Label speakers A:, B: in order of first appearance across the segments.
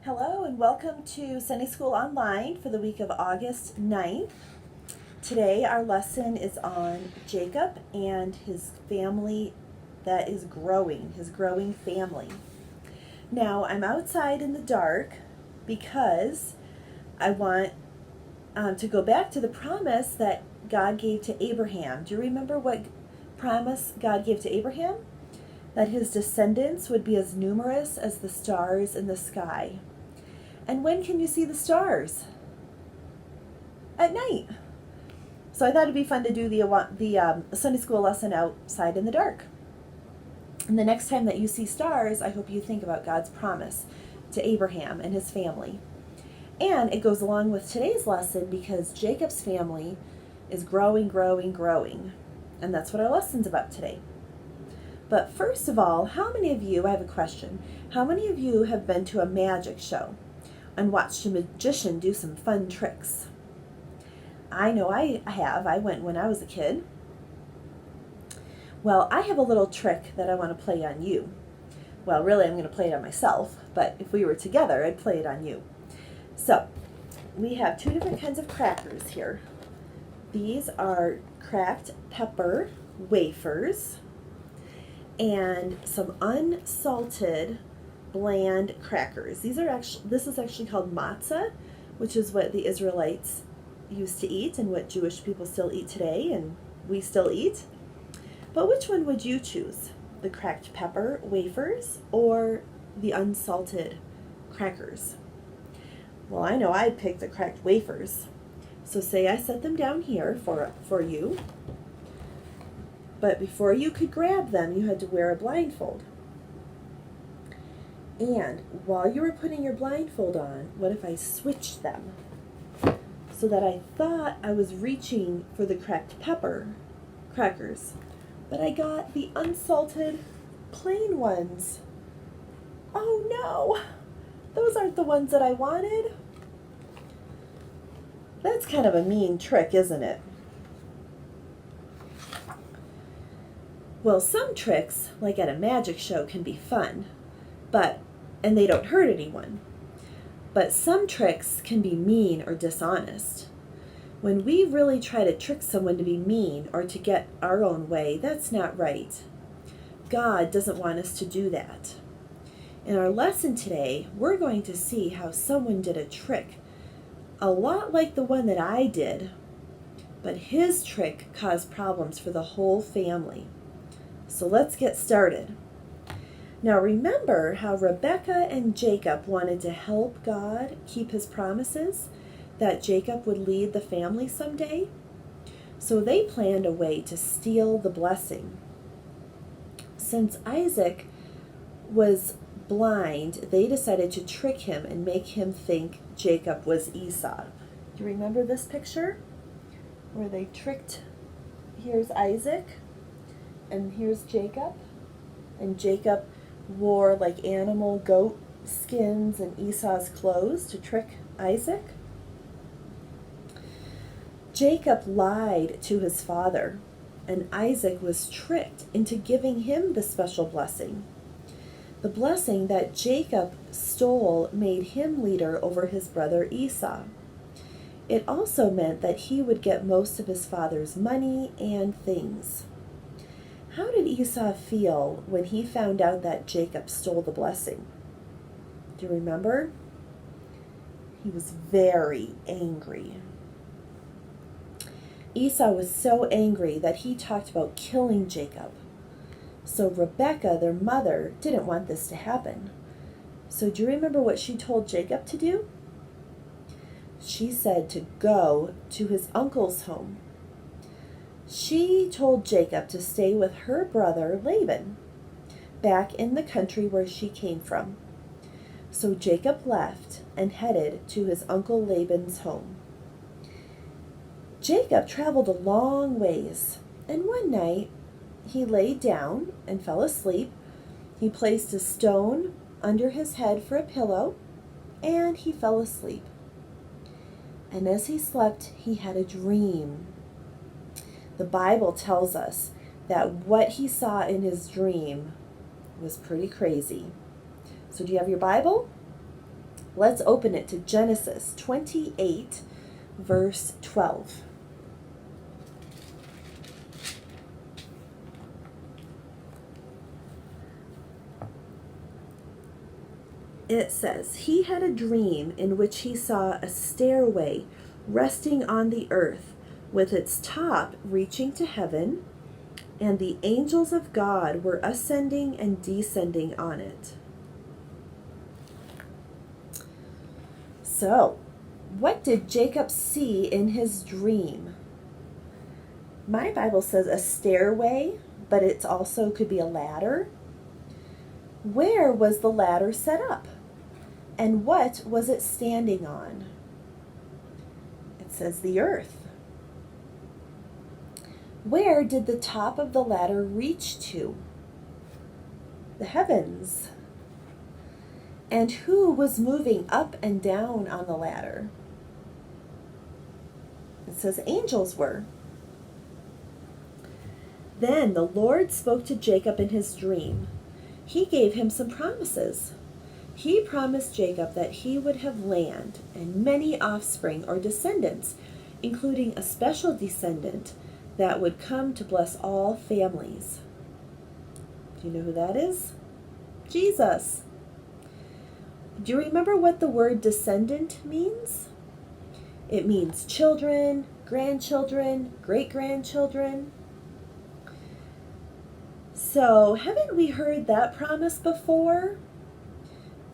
A: Hello and welcome to Sunday School Online for the week of August 9th. Today our lesson is on Jacob and his family that is growing, his growing family. Now I'm outside in the dark because I want to go back to the promise that God gave to Abraham. Do you remember what promise God gave to Abraham? That his descendants would be as numerous as the stars in the sky. And when can you see the stars? At night. So I thought it'd be fun to do the Sunday school lesson outside in the dark. And the next time that you see stars, I hope you think about God's promise to Abraham and his family. And it goes along with today's lesson because Jacob's family is growing. And that's what our lesson's about today. But first of all, I have a question. How many of you have been to a magic show and watched a magician do some fun tricks? I know I have. I went when I was a kid. Well, I have a little trick that I want to play on you. Well, really, I'm going to play it on myself, but if we were together, I'd play it on you. So, we have two different kinds of crackers here. These are cracked pepper wafers and some unsalted bland crackers. This is actually called matzah, which is what the Israelites used to eat and what Jewish people still eat today and we still eat. But which one would you choose? The cracked pepper wafers or the unsalted crackers? Well, I know I'd pick the cracked wafers. So say I set them down here for you. But before you could grab them, you had to wear a blindfold. And while you were putting your blindfold on, what if I switched them? So that I thought I was reaching for the cracked pepper crackers, but I got the unsalted plain ones. Oh no! Those aren't the ones that I wanted. That's kind of a mean trick, isn't it? Well, some tricks, like at a magic show, can be fun, and they don't hurt anyone. But some tricks can be mean or dishonest. When we really try to trick someone to be mean or to get our own way, that's not right. God doesn't want us to do that. In our lesson today, we're going to see how someone did a trick, a lot like the one that I did, but his trick caused problems for the whole family. So let's get started. Now remember how Rebekah and Jacob wanted to help God keep his promises, that Jacob would lead the family someday? So they planned a way to steal the blessing. Since Isaac was blind, they decided to trick him and make him think Jacob was Esau. Do you remember this picture? Where they tricked, here's Isaac, and here's Jacob. And Jacob wore like animal goat skins and Esau's clothes to trick Isaac. Jacob lied to his father, and Isaac was tricked into giving him the special blessing. The blessing that Jacob stole made him leader over his brother Esau. It also meant that he would get most of his father's money and things. How did Esau feel when he found out that Jacob stole the blessing? Do you remember? He was very angry. Esau was so angry that he talked about killing Jacob. So Rebekah, their mother, didn't want this to happen. So do you remember what she told Jacob to do? She said to go to his uncle's home. She told Jacob to stay with her brother Laban, back in the country where she came from. So Jacob left and headed to his uncle Laban's home. Jacob traveled a long ways, and one night he laid down and fell asleep. He placed a stone under his head for a pillow, and he fell asleep. And as he slept, he had a dream. The Bible tells us that what he saw in his dream was pretty crazy. So do you have your Bible? Let's open it to Genesis 28, verse 12. It says, "He had a dream in which he saw a stairway resting on the earth, with its top reaching to heaven, and the angels of God were ascending and descending on it." So, what did Jacob see in his dream? My Bible says a stairway, but it also could be a ladder. Where was the ladder set up? And what was it standing on? It says the earth. Where did the top of the ladder reach to? The heavens. And who was moving up and down on the ladder? It says angels were. Then the Lord spoke to Jacob in his dream. He gave him some promises. He promised Jacob that he would have land and many offspring or descendants, including a special descendant that would come to bless all families. Do you know who that is? Jesus. Do you remember what the word descendant means? It means children, grandchildren, great-grandchildren. So, haven't we heard that promise before?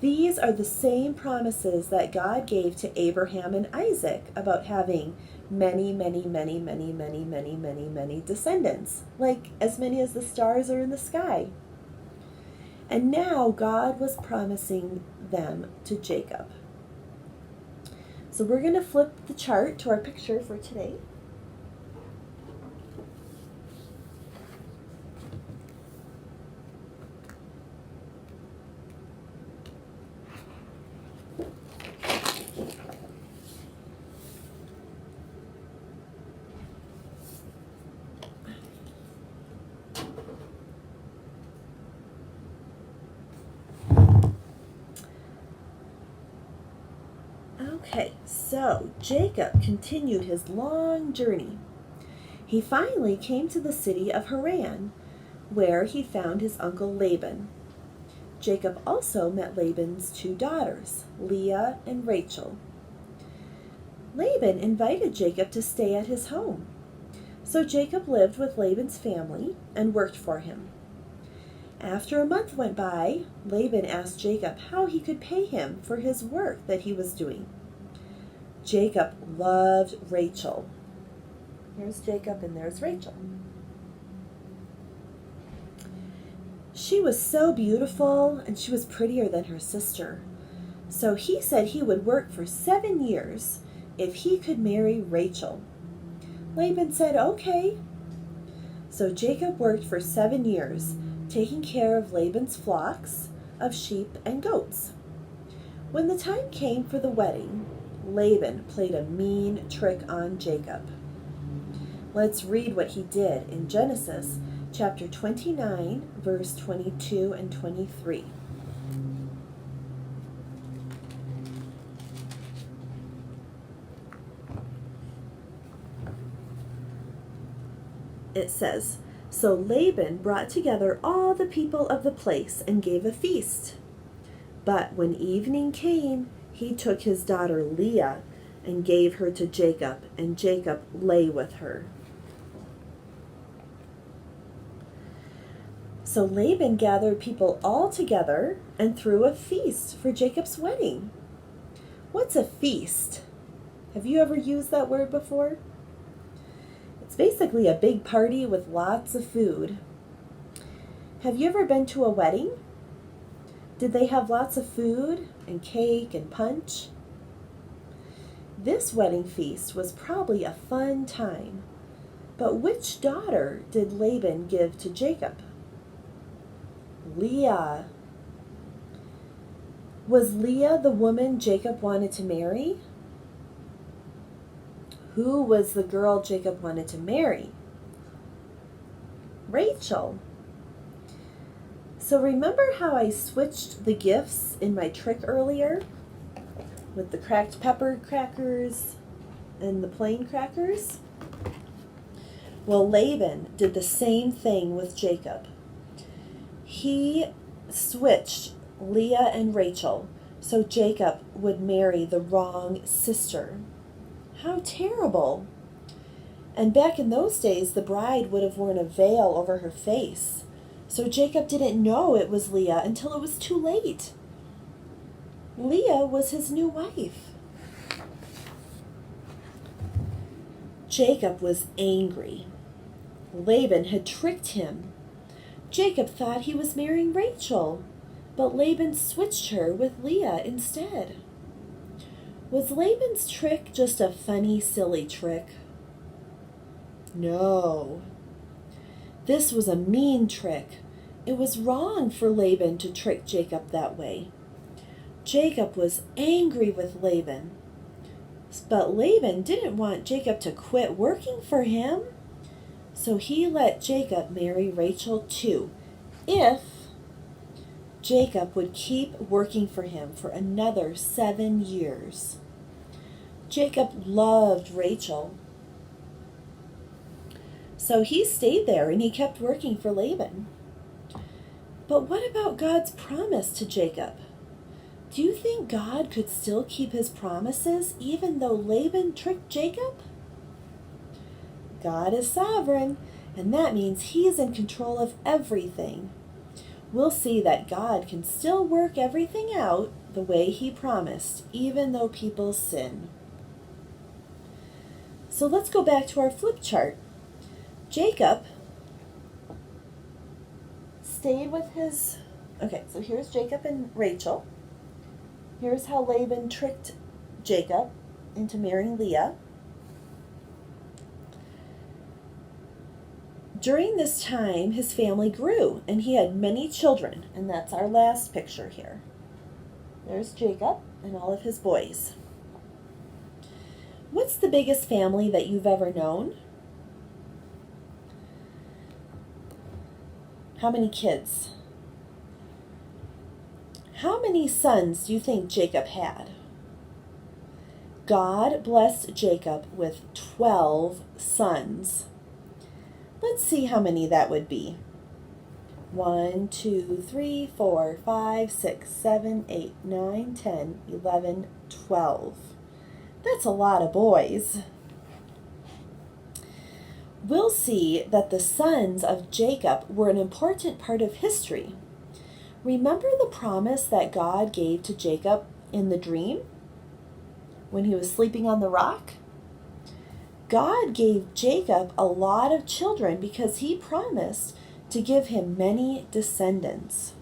A: These are the same promises that God gave to Abraham and Isaac about having many, many, many, many, many, many, many, many descendants, like as many as the stars are in the sky. And now God was promising them to Jacob. So we're going to flip the chart to our picture for today. Okay, so Jacob continued his long journey. He finally came to the city of Haran, where he found his uncle Laban. Jacob also met Laban's two daughters, Leah and Rachel. Laban invited Jacob to stay at his home. So Jacob lived with Laban's family and worked for him. After a month went by, Laban asked Jacob how he could pay him for his work that he was doing. Jacob loved Rachel. Here's Jacob and there's Rachel. She was so beautiful and she was prettier than her sister. So he said he would work for 7 years if he could marry Rachel. Laban said, okay. So Jacob worked for 7 years, taking care of Laban's flocks of sheep and goats. When the time came for the wedding, Laban played a mean trick on Jacob. Let's read what he did in Genesis chapter 29, verse 22 and 23. It says, "So Laban brought together all the people of the place and gave a feast. But when evening came, he took his daughter Leah and gave her to Jacob, and Jacob lay with her." So Laban gathered people all together and threw a feast for Jacob's wedding. What's a feast? Have you ever used that word before? It's basically a big party with lots of food. Have you ever been to a wedding? Did they have lots of food and cake and punch? This wedding feast was probably a fun time. But which daughter did Laban give to Jacob? Leah. Was Leah the woman Jacob wanted to marry? Who was the girl Jacob wanted to marry? Rachel. So remember how I switched the gifts in my trick earlier? with the cracked pepper crackers and the plain crackers? Well, Laban did the same thing with Jacob. He switched Leah and Rachel so Jacob would marry the wrong sister. How terrible! And back in those days, the bride would have worn a veil over her face. So Jacob didn't know it was Leah until it was too late. Leah was his new wife. Jacob was angry. Laban had tricked him. Jacob thought he was marrying Rachel, but Laban switched her with Leah instead. Was Laban's trick just a funny, silly trick? No. This was a mean trick. It was wrong for Laban to trick Jacob that way. Jacob was angry with Laban, but Laban didn't want Jacob to quit working for him. So he let Jacob marry Rachel too, if Jacob would keep working for him for another 7 years. Jacob loved Rachel, so he stayed there and he kept working for Laban. But what about God's promise to Jacob? Do you think God could still keep his promises even though Laban tricked Jacob? God is sovereign, and that means he's in control of everything. We'll see that God can still work everything out the way he promised, even though people sin. So let's go back to our flip chart. Jacob stayed with his... Okay, so here's Jacob and Rachel. Here's how Laban tricked Jacob into marrying Leah. During this time, his family grew, and he had many children, and that's our last picture here. There's Jacob and all of his boys. What's the biggest family that you've ever known? How many kids? How many sons do you think Jacob had? God blessed Jacob with 12 sons. Let's see how many that would be. 1, 2, 3, 4, 5, 6, 7, 8, 9, 10, 11, 12. That's a lot of boys. We'll see that the sons of Jacob were an important part of history. Remember the promise that God gave to Jacob in the dream when he was sleeping on the rock? God gave Jacob a lot of children because he promised to give him many descendants.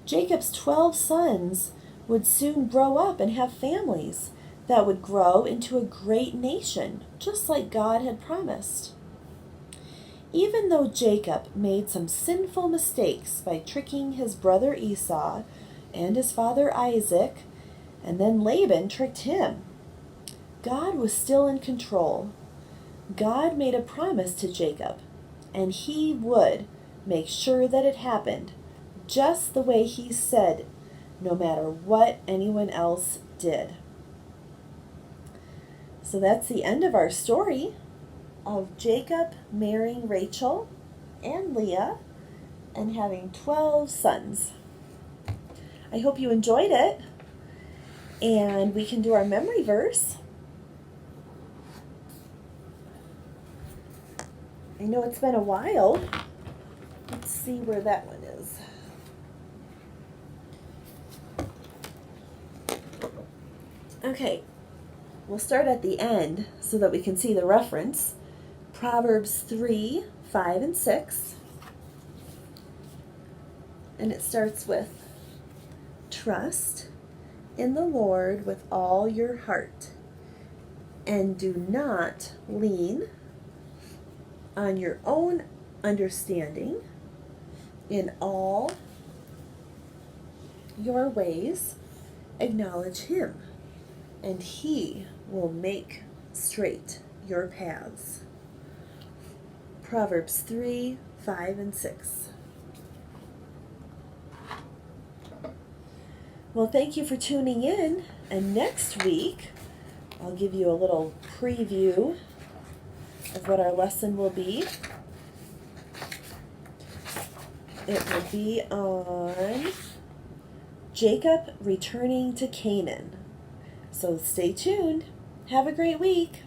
A: Jacob's 12 sons would soon grow up and have families that would grow into a great nation, just like God had promised. Even though Jacob made some sinful mistakes by tricking his brother Esau and his father Isaac, and then Laban tricked him, God was still in control. God made a promise to Jacob, and he would make sure that it happened just the way he said, no matter what anyone else did. So that's the end of our story of Jacob marrying Rachel and Leah and having 12 sons. I hope you enjoyed it, and we can do our memory verse. I know it's been a while. Let's see where that one is. Okay, we'll start at the end so that we can see the reference. Proverbs 3, 5, and 6. And it starts with, trust in the Lord with all your heart, and do not lean on your own understanding. In all your ways acknowledge him, and he will make straight your paths. Proverbs 3, 5, and 6. Well, thank you for tuning in. And next week, I'll give you a little preview of what our lesson will be. It will be on Jacob returning to Canaan. So stay tuned. Have a great week.